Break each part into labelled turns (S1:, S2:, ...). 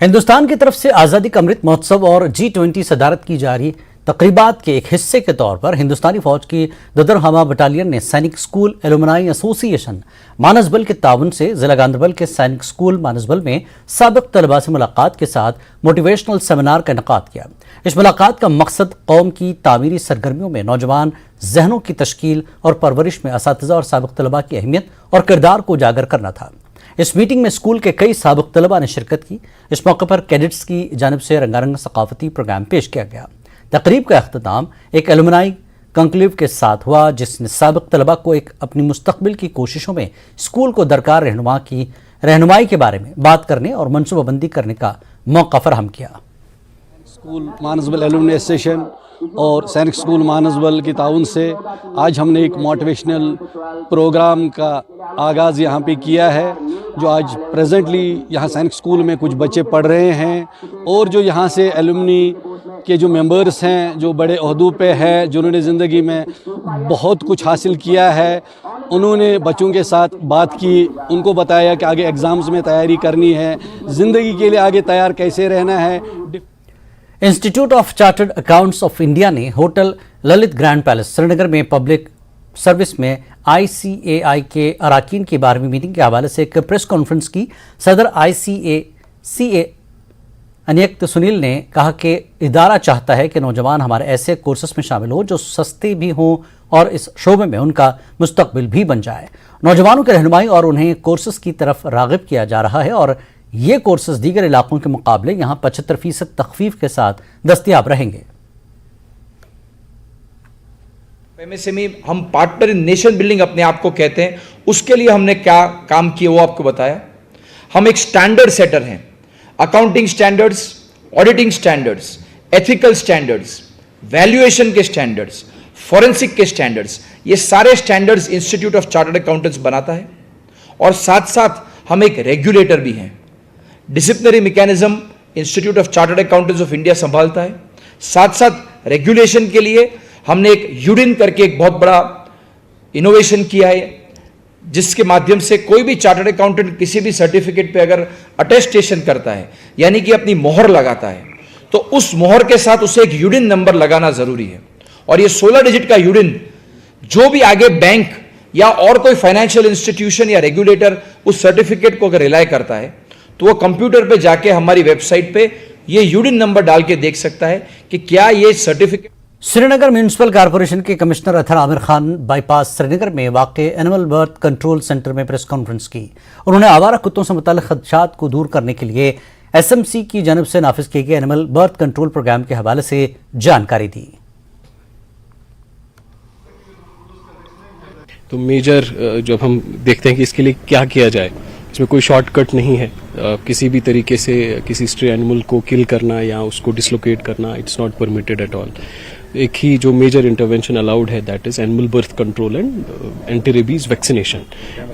S1: ہندوستان کی طرف سے آزادی کا امرت مہوتسو اور G20 صدارت کی جاری تقریبات کے ایک حصے کے طور پر ہندوستانی فوج کی ددرہما بٹالین نے سینک سکول ایلومنائی ایسوسی ایشن مانسبل کے تعاون سے ضلع گاندربل کے سینک سکول مانسبل میں سابق طلباء سے ملاقات کے ساتھ موٹیویشنل سیمینار کا انعقاد کیا۔ اس ملاقات کا مقصد قوم کی تعمیری سرگرمیوں میں نوجوان ذہنوں کی تشکیل اور پرورش میں اساتذہ اور سابق طلباء کی اہمیت اور کردار کو اجاگر کرنا تھا۔ اس میٹنگ میں اسکول کے کئی سابق طلباء نے شرکت کی۔ اس موقع پر کیڈٹس کی جانب سے رنگارنگ ثقافتی پروگرام پیش کیا گیا۔ تقریب کا اختتام ایک ایلومنائی کنکلیو کے ساتھ ہوا، جس نے سابق طلباء کو اپنی مستقبل کی کوششوں میں اسکول کو درکار رہنمائی کے بارے میں بات کرنے اور منصوبہ بندی کرنے کا موقع فراہم کیا۔
S2: اسکول مانسبل ایلومنی ایسوسیشن اور سینک اسکول مانسبل کی تعاون سے آج ہم نے ایک موٹیویشنل پروگرام کا آغاز یہاں پہ کیا ہے، جو آج پریزنٹلی یہاں سینک اسکول میں کچھ بچے پڑھ رہے ہیں، اور جو یہاں سے ایلومنی کے جو ممبرس ہیں، جو بڑے عہدوں پہ ہیں، جنہوں نے زندگی میں بہت کچھ حاصل کیا ہے، انہوں نے بچوں کے ساتھ بات کی، ان کو بتایا کہ آگے ایگزامز میں تیاری کرنی ہے، زندگی کے لیے آگے تیار کیسے رہنا ہے۔
S1: Institute of chartered accounts of India نے ہوٹل للت گرینڈ پیلس سری نگر میں پبلک سروس میں ICAI کے اراکین کی 12ویں میٹنگ کے حوالے سے ایک پریس کانفرنس کی۔ صدر ICAI انیکت سنیل نے کہا کہ ادارہ چاہتا ہے کہ نوجوان ہمارے ایسے کورسز میں شامل ہوں جو سستے بھی ہوں اور اس شعبے میں ان کا مستقبل بھی بن جائے۔ نوجوانوں کی رہنمائی اور انہیں کورسز کی طرف راغب کیا جا رہا ہے، اور یہ کورسز دیگر علاقوں کے مقابلے یہاں 75% تخفیف کے ساتھ دستیاب رہیں گے۔
S3: MSME ہم پارٹنر ان نیشن بلڈنگ اپنے آپ کو کہتے ہیں، اس کے لیے ہم نے کیا کام کیا وہ آپ کو بتایا۔ ہم ایک سٹینڈرڈ سیٹر ہیں، accounting standards, auditing standards, ethical standards, valuation کے سٹینڈرڈز، فورنسک کے سٹینڈرڈز، یہ سارے standards institute of chartered accountants بناتا ہے، اور ساتھ ساتھ ہم ایک ریگولیٹر بھی ہیں۔ Disciplinary mechanism institute of chartered accountants of India سنبھالتا ہے، ساتھ ساتھ ریگولیشن کے لیے ہم نے ایک یوڈن کر کے ایک بہت بڑا انوویشن کیا ہے، جس کے مادھیم سے کوئی بھی چارٹرڈ اکاؤنٹنٹ کسی بھی سرٹیفکیٹ پہ اگر اٹیسٹیشن کرتا ہے، یعنی کہ اپنی مہر لگاتا ہے، تو اس مہر کے ساتھ اسے ایک یوڈن نمبر لگانا ضروری ہے، اور یہ 16 ڈیجٹ کا یوڈن جو بھی آگے بینک یا اور کوئی فائنینشیل انسٹیٹیوشن یا ریگولیٹر اس سرٹیفکیٹ کو اگر ریلائی کرتا ہے تو وہ کمپیوٹر پہ جا کے ہماری ویب سائٹ پہ یہ یوڈن نمبر ڈال کے دیکھ سکتا ہے کہ کیا یہ certificate.
S1: Srinagar municipal corporation کے commissioner Athar Aamir Khan bypass Srinagar میں واقع اینیمل برتھ کنٹرول سینٹر میں پریس کانفرنس کی۔ انہوں نے آوارہ کتوں سے متعلق خدشات کو دور کرنے کے لیے SMC کی جانب سے نافذ کیے گئے اینیمل برتھ کنٹرول پروگرام کے حوالے سے جانکاری دی۔
S4: تو میجر جب ہم دیکھتے ہیں کہ اس کے لیے کیا کیا جائے، اس میں کوئی شارٹ کٹ نہیں ہے۔ کسی بھی طریقے سے کسی اسٹرے اینیمل کو کل کرنا یا اس کو ڈسلوکیٹ کرنا it's not permitted at all. ایک ہی جو میجر انٹرونشن الاؤڈ ہے that is animal birth control and anti rabies vaccination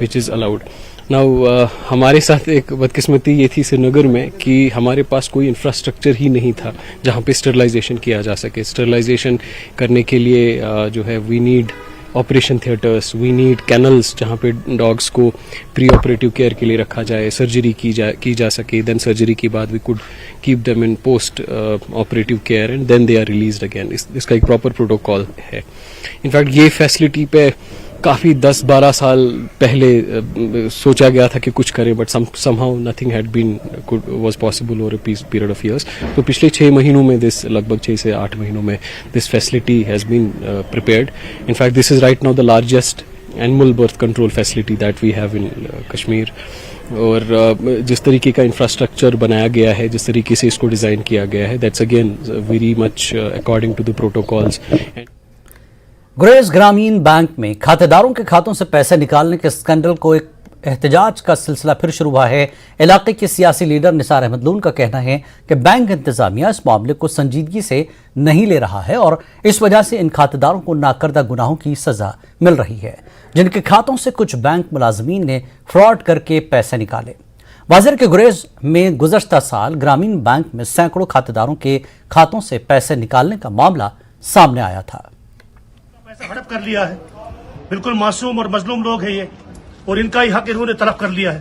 S4: which is allowed. Now ہمارے ساتھ ایک بدقسمتی یہ تھی سری نگر میں کہ ہمارے پاس کوئی انفراسٹرکچر ہی نہیں تھا جہاں پہ اسٹرلائزیشن کیا جا سکے۔ اسٹرلائزیشن کرنے کے لیے جو ہے we need operation theatres, we need kennels جہاں پہ ڈاگس کو پری آپریٹیو کیئر کے لیے رکھا جائے، سرجری کی جا سکے، دین سرجری کے بعد we could keep them in post operative care and then they are released again. اس کا ایک پراپر پروٹوکال ہے۔ انفیکٹ یہ فیسلٹی پہ کافی 10-12 سال پہلے سوچا گیا تھا کہ کچھ کریں، but some how nothing had been was possible over a period of years. تو پچھلے 6 مہینوں میں لگ بھگ 6 سے 8 مہینوں میں this facility has been prepared. In fact this is right now the largest animal birth control facility that we have in Kashmir. اور جس طریقے کا انفراسٹرکچر بنایا گیا ہے، جس طریقے سے اس کو ڈیزائن کیا گیا ہے، that's again very much according to the protocols.
S1: Gurez Grameen bank میں کھاتہ داروں کے کھاتوں سے پیسے نکالنے کے اسکینڈل کو ایک احتجاج کا سلسلہ پھر شروع ہوا ہے۔ علاقے کے سیاسی لیڈر نثار احمد لون کا کہنا ہے کہ بینک انتظامیہ اس معاملے کو سنجیدگی سے نہیں لے رہا ہے، اور اس وجہ سے ان کھاتہ داروں کو ناکردہ گناہوں کی سزا مل رہی ہے، جن کے کھاتوں سے کچھ بینک ملازمین نے فراڈ کر کے پیسے نکالے۔ واضح کہ گریز میں گزشتہ سال گرامین بینک میں سینکڑوں کھاتہ داروں کے کھاتوں سے پیسے نکالنے کا معاملہ سامنے آیا تھا۔
S5: پیسہ ہڑپ کر لیا ہے، بالکل معصوم اور مظلوم لوگ ہیں یہ، اور ان کا ہی حق انہوں نے طلب کر لیا ہے۔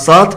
S6: 7